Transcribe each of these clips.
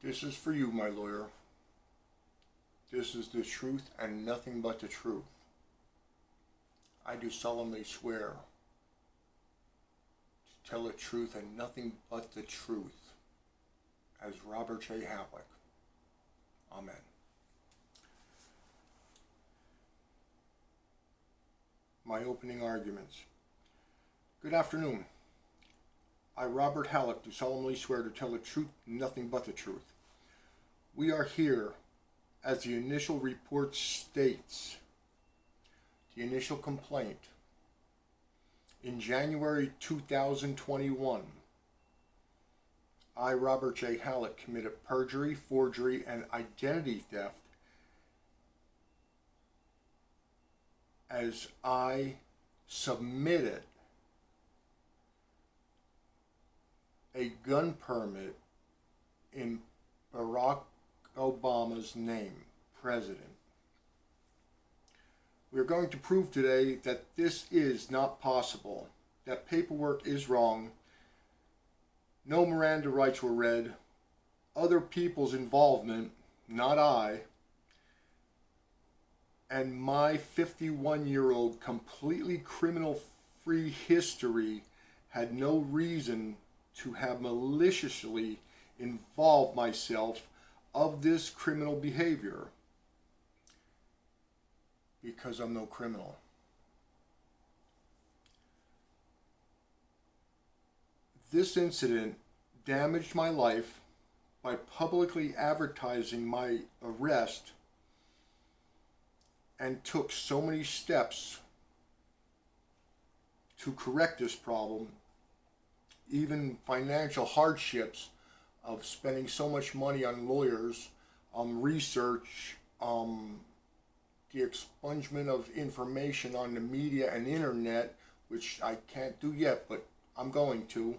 This is for you, my lawyer. This is the truth and nothing but the truth. I do solemnly swear to tell the truth and nothing but the truth, as Robert J. Halleck. Amen. My opening arguments. Good afternoon. I, Robert Halleck, do solemnly swear to tell the truth and nothing but the truth. We are here, as the initial report states, the initial complaint. In January 2021, I, Robert J. Halleck, committed perjury, forgery, and identity theft as I submitted a gun permit in Barack Obama's name, President. We are going to prove today that this is not possible, that paperwork is wrong, no Miranda rights were read, other people's involvement, not I, and my 51-year-old completely criminal-free history had no reason to have maliciously involved myself of this criminal behavior, because I'm no criminal. This incident damaged my life by publicly advertising my arrest and took so many steps to correct this problem, even financial hardships of spending so much money on lawyers, research, the expungement of information on the media and internet, which I can't do yet, but I'm going to.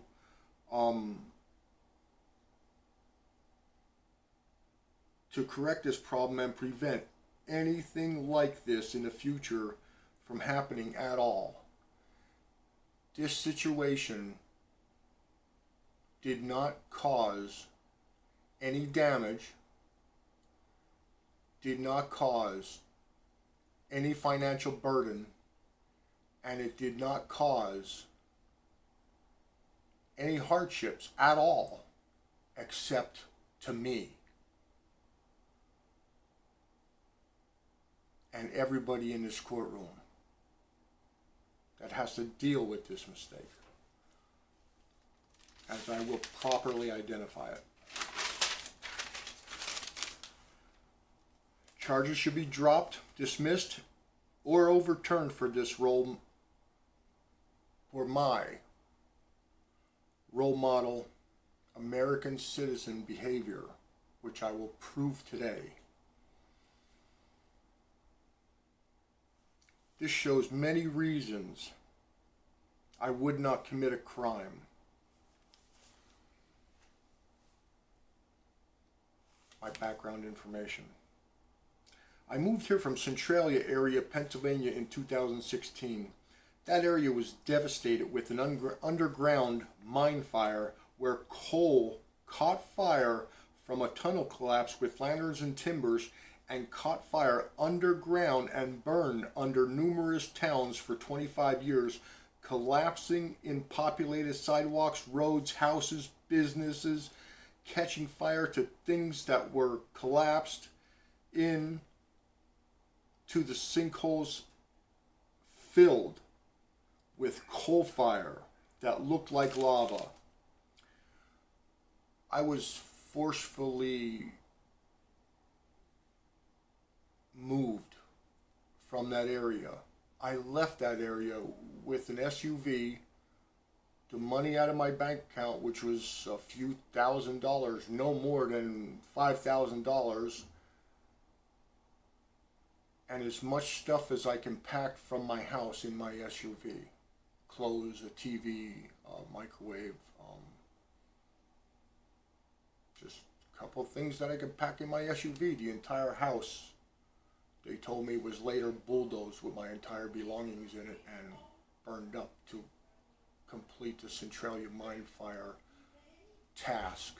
To correct this problem and prevent anything like this in the future from happening at all. This situation did not cause any damage, did not cause any financial burden, and it did not cause any hardships at all, except to me and everybody in this courtroom that has to deal with this mistake, as I will properly identify it. Charges should be dropped, dismissed, or overturned for this role, for my role model American citizen behavior, which I will prove today. This shows many reasons I would not commit a crime. My background information. I moved here from Centralia area, Pennsylvania in 2016. That area was devastated with an underground mine fire where coal caught fire from a tunnel collapse with lanterns and timbers and caught fire underground and burned under numerous towns for 25 years, collapsing in populated sidewalks, roads, houses, businesses, catching fire to things that were collapsed in to the sinkholes filled with coal fire that looked like lava. I was forcefully moved from that area. I left that area with an SUV, the money out of my bank account, which was a few $1,000s, no more than $5,000, and as much stuff as I can pack from my house in my SUV. Clothes, a TV, a microwave, just a couple of things that I could pack in my SUV. The entire house, they told me, was later bulldozed with my entire belongings in it and burned up to complete the Centralia mine fire task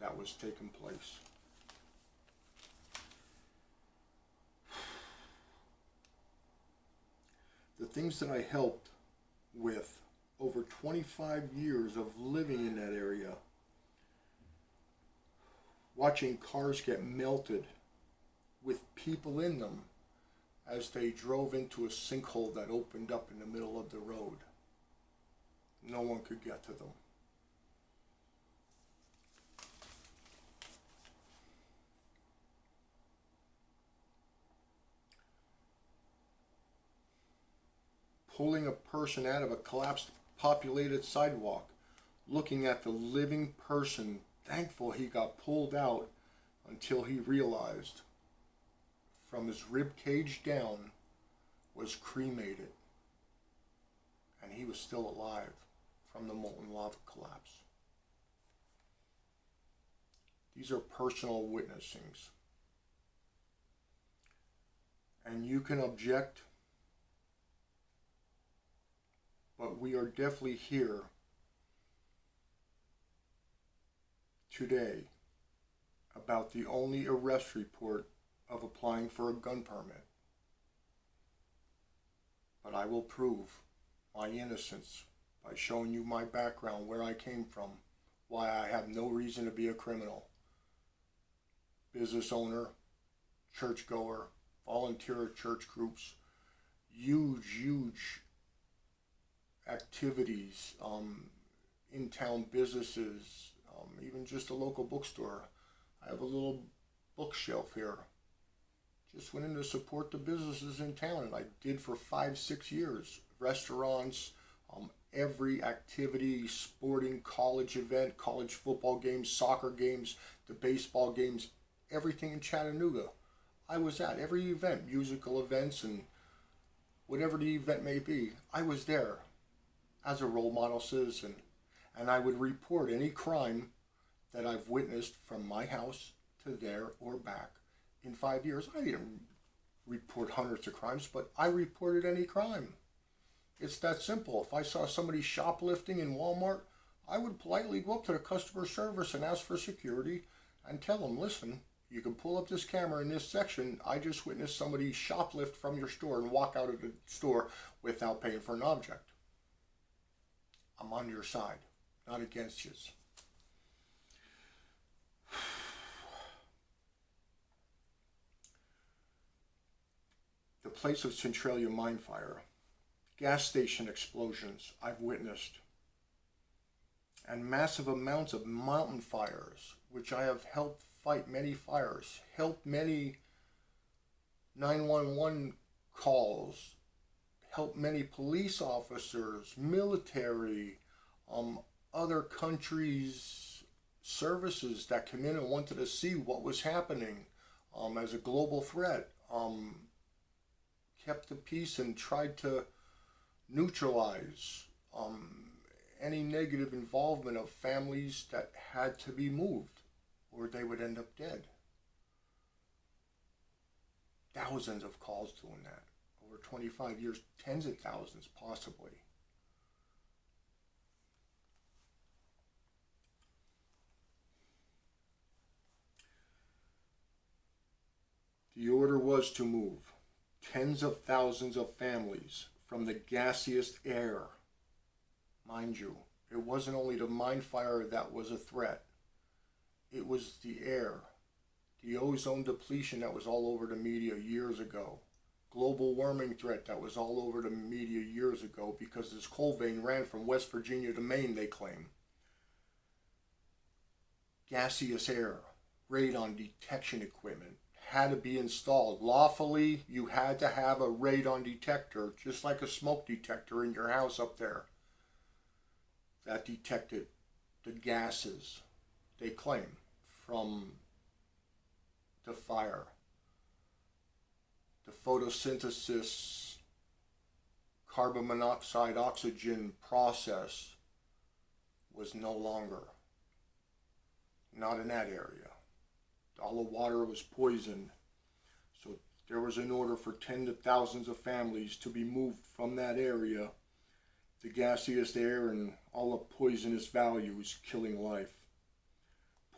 that was taking place. The things that I helped with over 25 years of living in that area, watching cars get melted with people in them as they drove into a sinkhole that opened up in the middle of the road. No one could get to them. Pulling a person out of a collapsed populated sidewalk, looking at the living person, thankful he got pulled out until he realized from his rib cage down was cremated and he was still alive from the molten lava collapse. These are personal witnessings. And you can object, but we are definitely here today about the only arrest report of applying for a gun permit. But I will prove my innocence by showing you my background, where I came from, why I have no reason to be a criminal. Business owner, churchgoer, volunteer at church groups, huge activities, in-town businesses, even just a local bookstore. I have a little bookshelf here. Just went in to support the businesses in town, and I did for 5-6 years. Restaurants, every activity, sporting, college event, college football games, soccer games, the baseball games, everything in Chattanooga. I was at every event, musical events, and whatever the event may be. I was there as a role model citizen, and I would report any crime that I've witnessed from my house to there or back in 5 years. I didn't report hundreds of crimes, but I reported any crime. It's that simple. If I saw somebody shoplifting in Walmart, I would politely go up to the customer service and ask for security and tell them, listen, you can pull up this camera in this section. I just witnessed somebody shoplift from your store and walk out of the store without paying for an object. I'm on your side, not against you. The place of Centralia mine fire, gas station explosions I've witnessed, and massive amounts of mountain fires, which I have helped fight many fires, helped many 911 calls, helped many police officers, military, other countries' services that came in and wanted to see what was happening as a global threat. Kept the peace and tried to neutralize any negative involvement of families that had to be moved or they would end up dead. Thousands of calls doing that over 25 years, tens of thousands possibly. The order was to move tens of thousands of families from the gaseous air. Mind you, it wasn't only the mine fire that was a threat. It was the air, the ozone depletion that was all over the media years ago, global warming threat that was all over the media years ago because this coal vein ran from West Virginia to Maine, they claim. Gaseous air, radon detection equipment, had to be installed. Lawfully, you had to have a radon detector, just like a smoke detector in your house up there, that detected the gases, they claim, from the fire. The photosynthesis, carbon monoxide, oxygen process was no longer, not in that area. All the water was poisoned. So there was an order for tens of thousands of families to be moved from that area. The gaseous air and all the poisonous values killing life.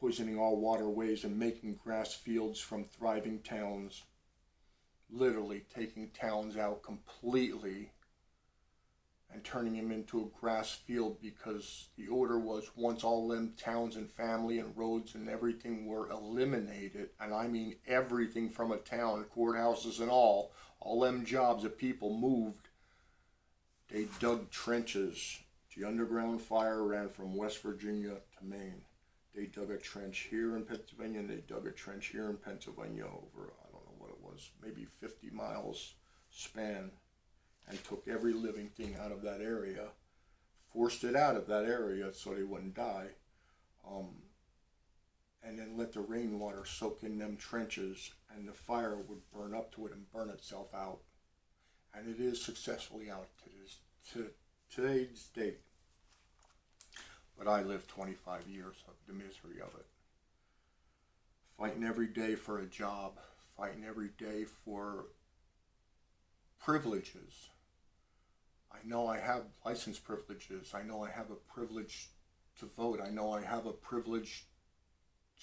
poisoning all waterways and making grass fields from thriving towns. Literally taking towns out completely and turning them into a grass field, because the order was once all them towns and family and roads and everything were eliminated, and I mean everything from a town, courthouses and all them jobs that people moved, they dug trenches. The underground fire ran from West Virginia to Maine. They dug a trench here in Pennsylvania, and they dug a trench here in Pennsylvania over, I don't know what it was, maybe 50 miles span, and took every living thing out of that area, forced it out of that area so they wouldn't die, and then let the rainwater soak in them trenches, and the fire would burn up to it and burn itself out. And it is successfully out to today's date. But I lived 25 years of the misery of it. Fighting every day for a job, fighting every day for privileges. I know I have license privileges. I know I have a privilege to vote. I know I have a privilege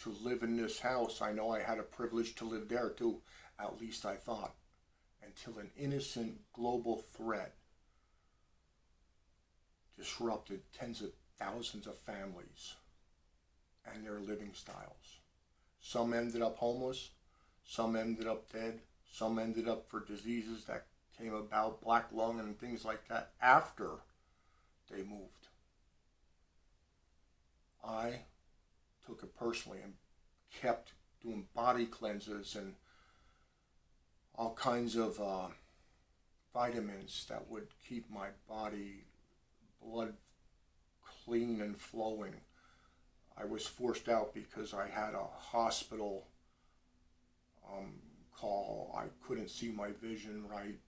to live in this house. I know I had a privilege to live there too. At least I thought. Until an innocent global threat disrupted tens of thousands of families and their living styles. Some ended up homeless. Some ended up dead. Some ended up for diseases that came about, black lung and things like that, after they moved. I took it personally and kept doing body cleanses and all kinds of vitamins that would keep my body blood clean and flowing. I was forced out because I had a hospital call. I couldn't see my vision right.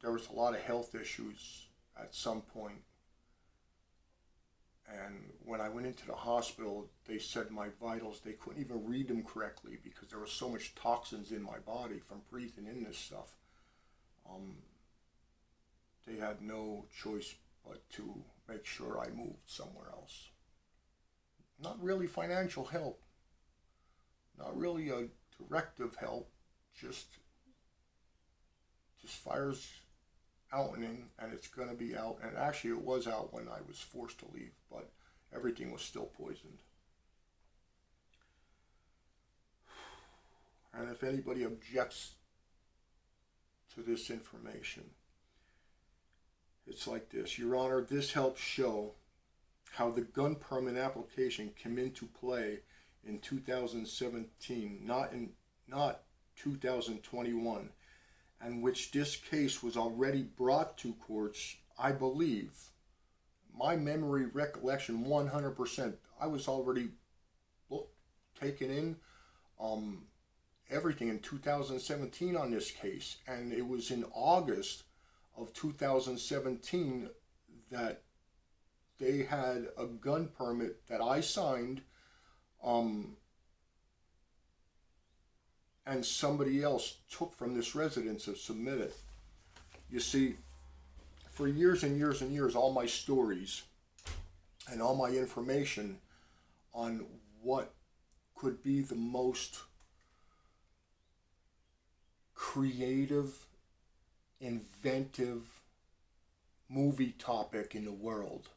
There was a lot of health issues at some point. And when I went into the hospital, they said my vitals, they couldn't even read them correctly because there was so much toxins in my body from breathing in this stuff. They had no choice but to make sure I moved somewhere else. Not really financial help, not really a directive help, just fire's outening, and it's going to be out. And actually it was out when I was forced to leave, but everything was still poisoned. And if anybody objects to this information, it's like this. Your Honor, this helps show how the gun permit application came into play in 2017, not 2021, and which this case was already brought to courts, I believe. My memory recollection, 100%. I was already taken in everything in 2017 on this case, and it was in August of 2017 that they had a gun permit that I signed, and somebody else took from this residence and submitted. You see, for years and years and years, all my stories and all my information on what could be the most creative, inventive movie topic in the world.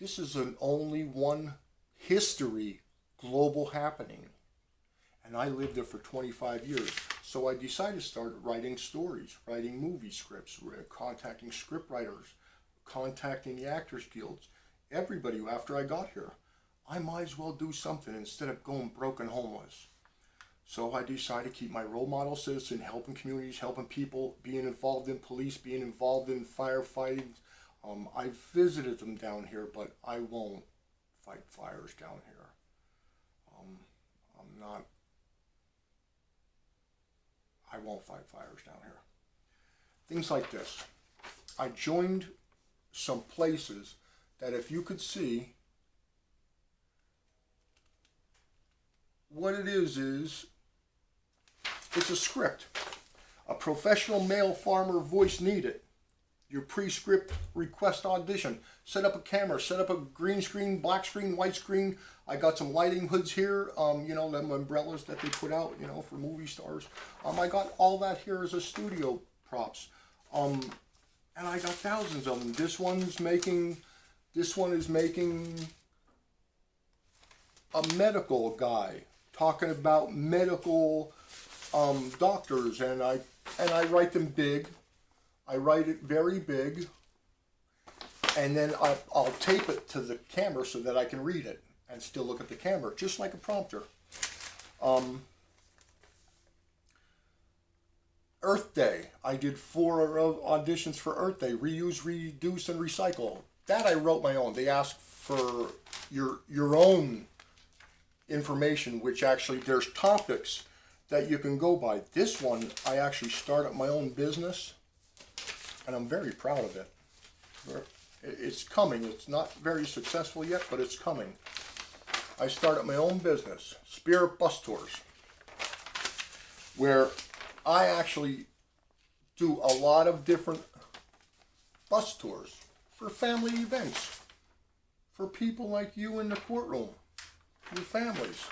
This is an only one history global happening. And I lived there for 25 years. So I decided to start writing stories, writing movie scripts, contacting script writers, contacting the Actors Guilds, everybody after I got here. I might as well do something instead of going broke and homeless. So I decided to keep my role model citizen, helping communities, helping people, being involved in police, being involved in firefighting. I visited them down here, but I won't fight fires down here. I won't fight fires down here. Things like this. I joined some places that if you could see, what it is it's a script. A professional male farmer voice needed. your pre-script request audition. Set up a camera, set up a green screen, black screen, white screen. I got some lighting hoods here, you know, them umbrellas that they put out, you know, for movie stars. I got all that here as a studio props. And I got thousands of them. This one is making a medical guy talking about medical doctors, and I write them big. I write it very big, and then I'll tape it to the camera so that I can read it and still look at the camera, just like a prompter. Earth Day. I did 4 auditions for Earth Day. Reuse, reduce, and recycle. That I wrote my own. They asked for your own information, which actually there's topics that you can go by. This one, I actually started my own business, and I'm very proud of it. It's coming. It's not very successful yet, but it's coming. I started my own business, Spirit Bus Tours, where I actually do a lot of different bus tours for family events, for people like you in the courtroom, your families.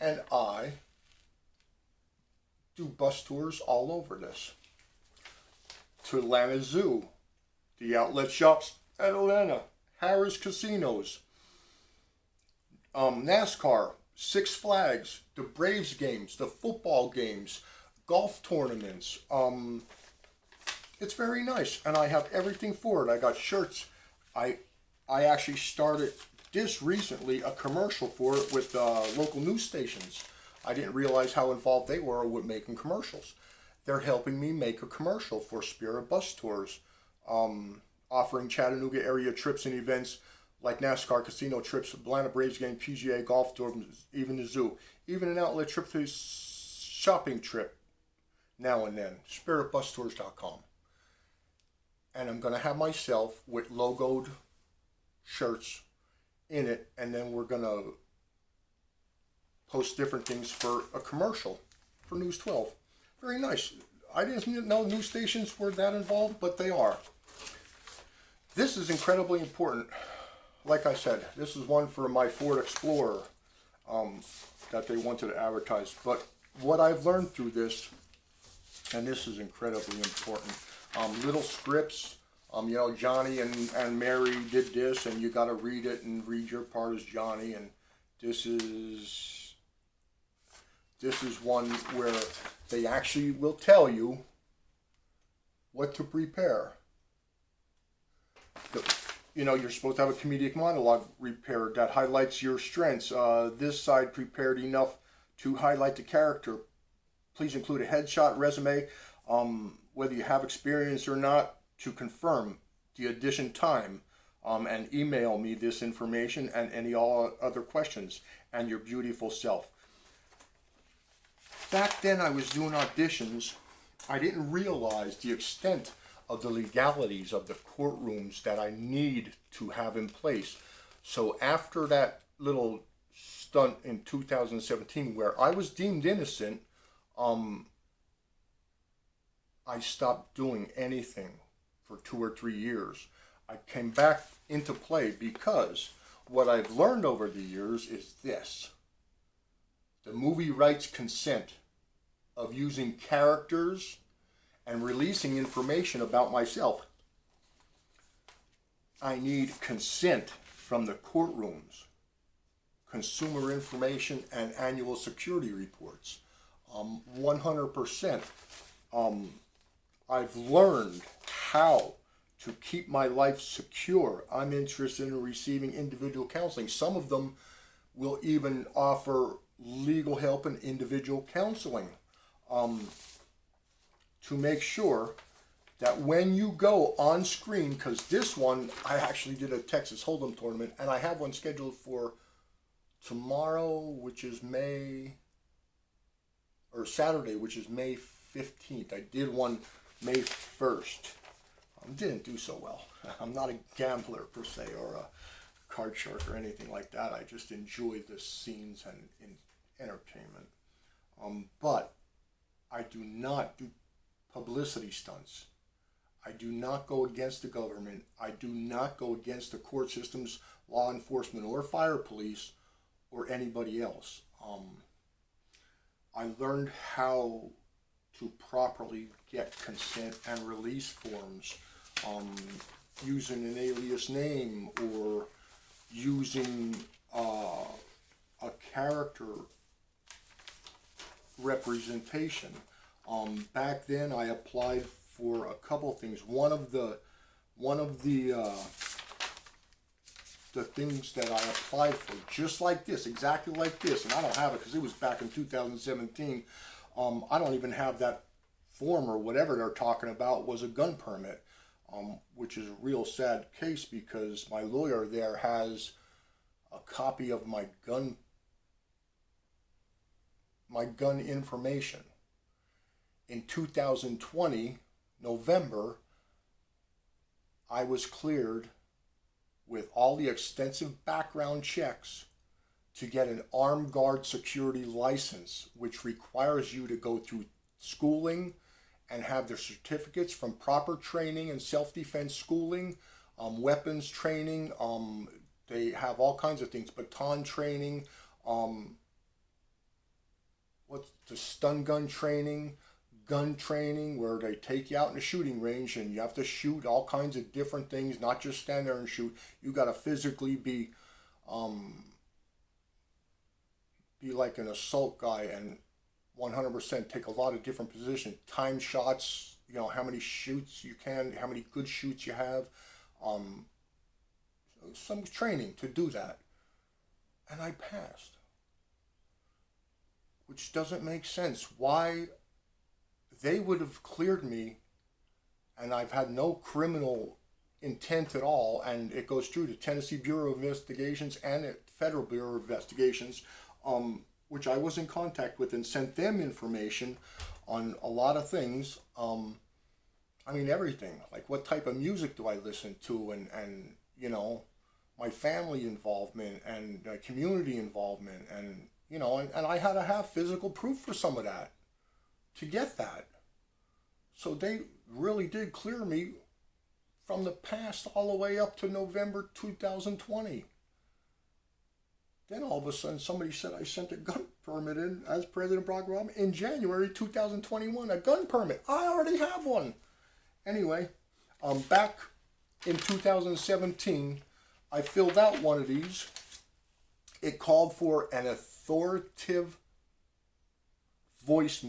And I do bus tours all over this. To Atlanta Zoo, the outlet shops at Atlanta, Harrah's Casinos, NASCAR, Six Flags, the Braves games, the football games, golf tournaments. It's very nice, and I have everything for it. I got shirts. I actually started this recently, a commercial for it with local news stations. I didn't realize how involved they were with making commercials. They're helping me make a commercial for Spirit Bus Tours, offering Chattanooga area trips and events like NASCAR, casino trips, Atlanta Braves game, PGA, golf tour, even the zoo, even an outlet trip to shopping trip now and then, spiritbustours.com. And I'm going to have myself with logoed shirts in it, and then we're going to post different things for a commercial for News 12. Very nice. I didn't know news stations were that involved, but they are. This is incredibly important. Like I said, this is one for my Ford Explorer that they wanted to advertise. But what I've learned through this, and this is incredibly important, little scripts. You know, Johnny and Mary did this, and you got to read it and read your part as Johnny. And this is one where they actually will tell you what to prepare. You know, you're supposed to have a comedic monologue prepared that highlights your strengths. This side prepared enough to highlight the character. Please include a headshot, resume, whether you have experience or not, to confirm the audition time, and email me this information and any all other questions, and your beautiful self. Back then I was doing auditions. I didn't realize the extent of the legalities of the courtrooms that I need to have in place. So after that little stunt in 2017 where I was deemed innocent, I stopped doing anything for 2 or 3 years. I came back into play because what I've learned over the years is this. The movie rights consent of using characters and releasing information about myself. I need consent from the courtrooms, consumer information, and annual security reports. 100%. I've learned how to keep my life secure. I'm interested in receiving individual counseling. Some of them will even offer legal help and individual counseling to make sure that when you go on screen, because this one, I actually did a Texas Hold'em tournament, and I have one scheduled for tomorrow, which is Saturday, which is May 15th. I did one May 1st. Didn't do so well. I'm not a gambler per se or a card shark or anything like that. I just enjoy the scenes and entertainment. But I do not do publicity stunts. I do not go against the government. I do not go against the court systems, law enforcement, or fire police, or anybody else. I learned how to properly get consent and release forms, using an alias name or using a character representation. Back then, I applied for a couple things. One of the things that I applied for, just like this, exactly like this, and I don't have it because it was back in 2017. I don't even have that form or whatever they're talking about, was a gun permit, which is a real sad case because my lawyer there has a copy of my gun information. In 2020, November, I was cleared with all the extensive background checks to get an armed guard security license, which requires you to go through schooling and have their certificates from proper training and self-defense schooling, weapons training. They have all kinds of things, baton training, what's the stun gun training, where they take you out in the shooting range and you have to shoot all kinds of different things, not just stand there and shoot. You got to physically be like an assault guy and 100% take a lot of different positions, time shots, how many shoots you can, how many good shoots you have, some training to do that. And I passed, which doesn't make sense. Why they would have cleared me, and I've had no criminal intent at all, and it goes through the Tennessee Bureau of Investigations and the Federal Bureau of Investigations, which I was in contact with and sent them information on a lot of things. Everything, like what type of music do I listen to, and my family involvement and community involvement, and and I had to have physical proof for some of that to get that. So they really did clear me from the past all the way up to November 2020. Then all of a sudden somebody said I sent a gun permit in as President Barack Obama in January 2021, a gun permit. I already have one. Anyway, back in 2017, I filled out one of these. It called for an authoritative voice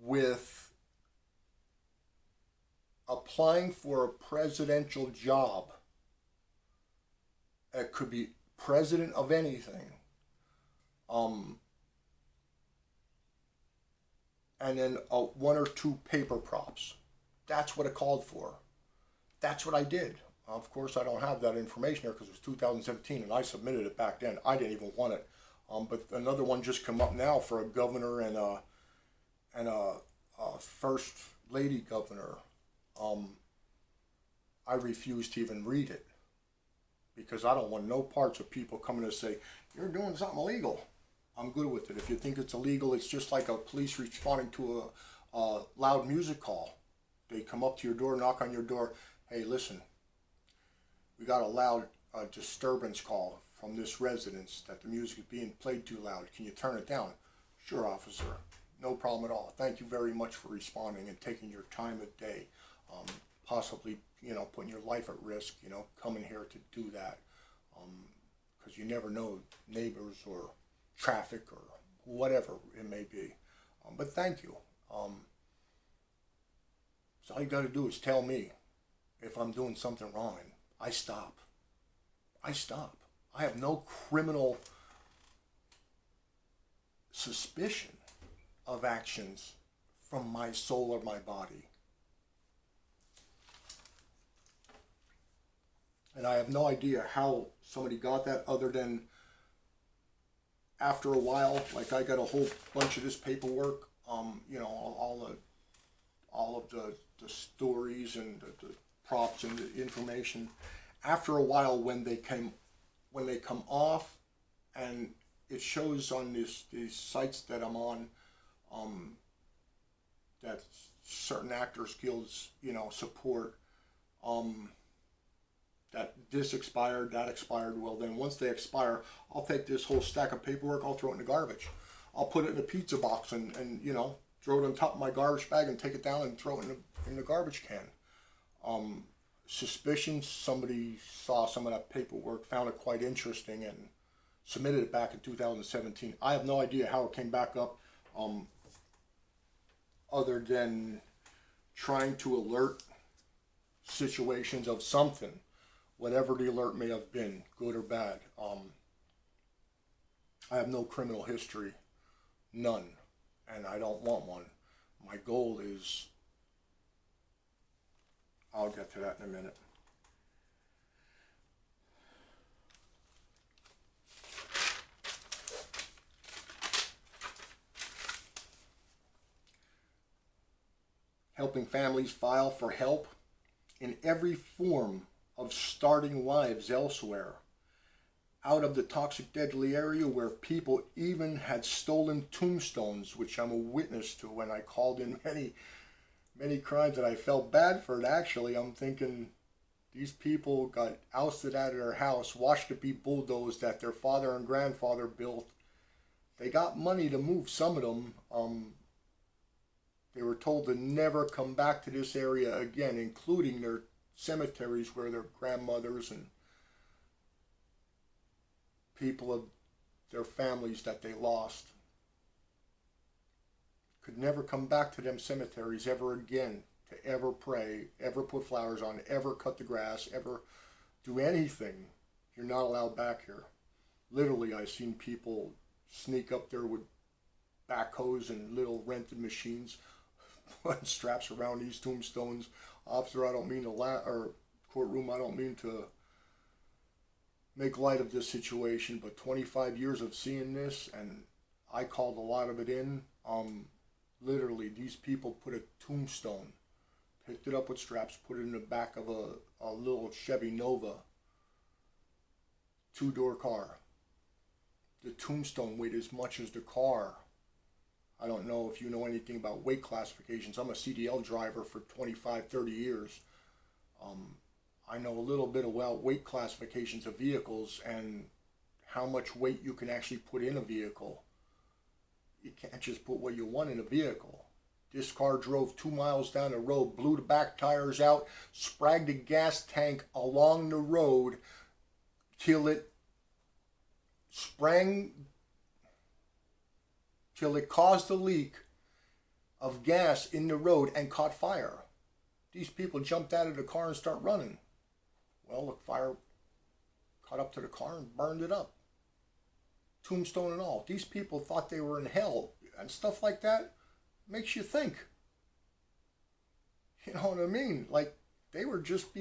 with applying for a presidential job. It could be president of anything. And then one or two paper props. That's what it called for. That's what I did. Of course, I don't have that information here because it was 2017 and I submitted it back then. I didn't even want it. But another one just come up now for a governor and a first lady governor. I refuse to even read it because I don't want no parts of people coming to say, you're doing something illegal. I'm good with it. If you think it's illegal, it's just like a police responding to a loud music call. They come up to your door, knock on your door. Hey, listen, we got a loud disturbance call from this residence that the music is being played too loud. Can you turn it down? Sure, officer. No problem at all. Thank you very much for responding and taking your time of day. Possibly, putting your life at risk, coming here to do that. Because you never know neighbors or traffic or whatever it may be. But thank you. So all you got to do is tell me if I'm doing something wrong, and I stop. I have no criminal suspicion of actions from my soul or my body. And I have no idea how somebody got that other than after a while, like I got a whole bunch of this paperwork, all of the stories and the props and the information. After a while, when they come off, and it shows on these sites that I'm on, that certain actors guilds, support, that this expired, that expired. Well, then once they expire, I'll take this whole stack of paperwork, I'll throw it in the garbage. I'll put it in a pizza box and throw it on top of my garbage bag and take it down and throw it in the garbage can. Suspicions, somebody saw some of that paperwork, found it quite interesting, and submitted it back in 2017. I have no idea how it came back up, other than trying to alert situations of something, whatever the alert may have been, good or bad. I have no criminal history, none, and I don't want one. My goal is, I'll get to that in a minute. Helping families file for help in every form of starting lives elsewhere, out of the toxic deadly area where people even had stolen tombstones, which I'm a witness to when I called in many crimes that I felt bad for it. Actually, I'm thinking these people got ousted out of their house, watched it be bulldozed that their father and grandfather built. They got money to move some of them. They were told to never come back to this area again, including their cemeteries where their grandmothers and people of their families that they lost could never come back to them cemeteries ever again to ever pray, ever put flowers on, ever cut the grass, ever do anything. You're not allowed back here. Literally, I've seen people sneak up there with backhoes and little rented machines, putting straps around these tombstones. Officer, I don't mean to or courtroom, I don't mean to make light of this situation, but 25 years of seeing this, and I called a lot of it in. Literally, these people put a tombstone, picked it up with straps, put it in the back of a little Chevy Nova, 2-door car. The tombstone weighed as much as the car. I don't know if you know anything about weight classifications. I'm a CDL driver for 25, 30 years. I know a little bit about weight classifications of vehicles and how much weight you can actually put in a vehicle. You can't just put what you want in a vehicle. This car drove 2 miles down the road, blew the back tires out, spragged the gas tank along the road till it caused a leak of gas in the road and caught fire. These people jumped out of the car and start running. Well, the fire caught up to the car and burned it up. Tombstone and all. These people thought they were in hell, and stuff like that makes you think. You know what I mean? Like, they were just being